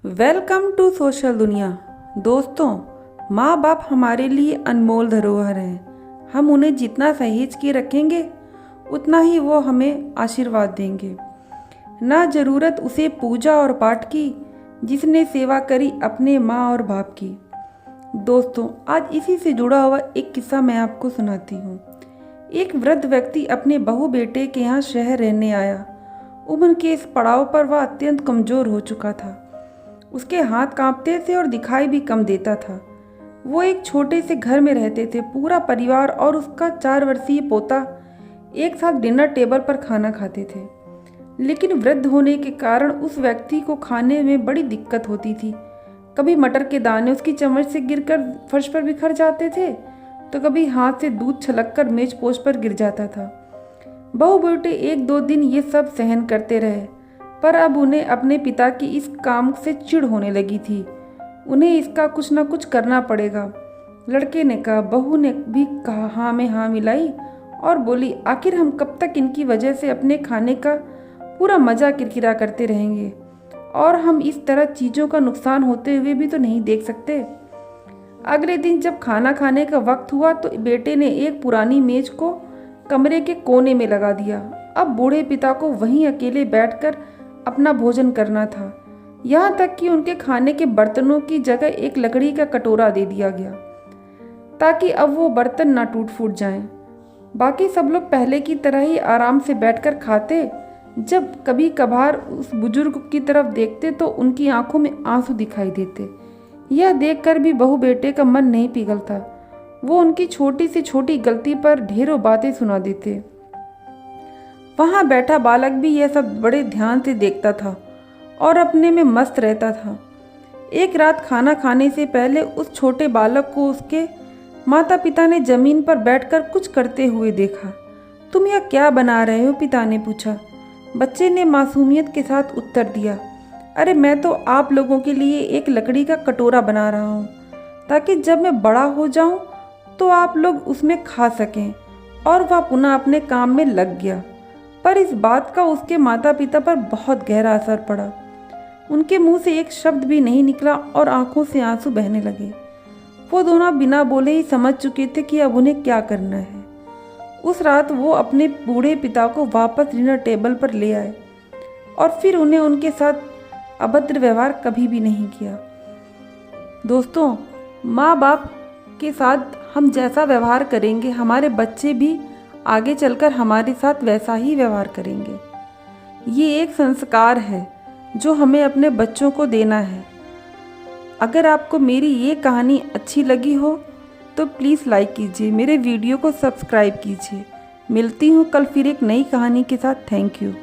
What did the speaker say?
Welcome to social दुनिया। दोस्तों, माँ बाप हमारे लिए अनमोल धरोहर हैं। हम उन्हें जितना सहेज के रखेंगे उतना ही वो हमें आशीर्वाद देंगे। ना ज़रूरत उसे पूजा और पाठ की जिसने सेवा करी अपने माँ और बाप की। दोस्तों, आज इसी से जुड़ा हुआ एक किस्सा मैं आपको सुनाती हूँ। एक वृद्ध व्यक्ति अपने बहू बेटे के यहाँ शहर रहने आया। उम्र के इस पड़ाव पर वह अत्यंत कमज़ोर हो चुका था। उसके हाथ कांपते थे और दिखाई भी कम देता था। वो एक छोटे से घर में रहते थे। पूरा परिवार और उसका 4 वर्षीय पोता एक साथ डिनर टेबल पर खाना खाते थे। लेकिन वृद्ध होने के कारण उस व्यक्ति को खाने में बड़ी दिक्कत होती थी। कभी मटर के दाने उसकी चम्मच से गिरकर फर्श पर बिखर जाते थे, तो कभी हाथ से दूध छलककर मेज पोस्ट पर गिर जाता था। बहू बेटे 1-2 दिन ये सब सहन करते रहे, पर अब उन्हें अपने पिता की इस काम से चिढ़ होने लगी थी। उन्हें इसका कुछ न कुछ करना पड़ेगा। लड़के ने कहा। बहू ने भी कहा हाँ में हाँ मिलाई और बोली, आखिर हम कब तक इनकी वजह से अपने खाने का पूरा मज़ा किरकिरा करते रहेंगे, और हम इस तरह चीज़ों का नुकसान होते हुए भी तो नहीं देख सकते। अगले दिन जब खाना खाने का वक्त हुआ तो बेटे ने एक पुरानी मेज को कमरे के कोने में लगा दिया। अब बूढ़े पिता को वहीं अकेले बैठकर अपना भोजन करना था। यहाँ तक कि उनके खाने के बर्तनों की जगह एक लकड़ी का कटोरा दे दिया गया, ताकि अब वो बर्तन ना टूट फूट जाएं। बाकी सब लोग पहले की तरह ही आराम से बैठकर खाते। जब कभी कभार उस बुजुर्ग की तरफ देखते तो उनकी आंखों में आंसू दिखाई देते। यह देखकर भी बहू बेटे का मन नहीं पिघलता। वो उनकी छोटी से छोटी गलती पर ढेरों बातें सुना देते। वहाँ बैठा बालक भी यह सब बड़े ध्यान से देखता था और अपने में मस्त रहता था। एक रात खाना खाने से पहले उस छोटे बालक को उसके माता पिता ने जमीन पर बैठकर कुछ करते हुए देखा। तुम यह क्या बना रहे हो? पिता ने पूछा। बच्चे ने मासूमियत के साथ उत्तर दिया, अरे मैं तो आप लोगों के लिए एक लकड़ी का कटोरा बना रहा हूँ, ताकि जब मैं बड़ा हो जाऊँ तो आप लोग उसमें खा सकें। और वह पुनः अपने काम में लग गया। पर इस बात का उसके माता पिता पर बहुत गहरा असर पड़ा। उनके मुंह से एक शब्द भी नहीं निकला और आंखों से आंसू बहने लगे। वो दोनों बिना बोले ही समझ चुके थे कि अब उन्हें क्या करना है। उस रात वो अपने बूढ़े पिता को वापस डिनर टेबल पर ले आए और फिर उन्हें उनके साथ अभद्र व्यवहार कभी भी नहीं किया। दोस्तों, माँ बाप के साथ हम जैसा व्यवहार करेंगे, हमारे बच्चे भी आगे चलकर हमारे साथ वैसा ही व्यवहार करेंगे। ये एक संस्कार है जो हमें अपने बच्चों को देना है। अगर आपको मेरी ये कहानी अच्छी लगी हो तो प्लीज़ लाइक कीजिए, मेरे वीडियो को सब्सक्राइब कीजिए। मिलती हूँ कल फिर एक नई कहानी के साथ। Thank you.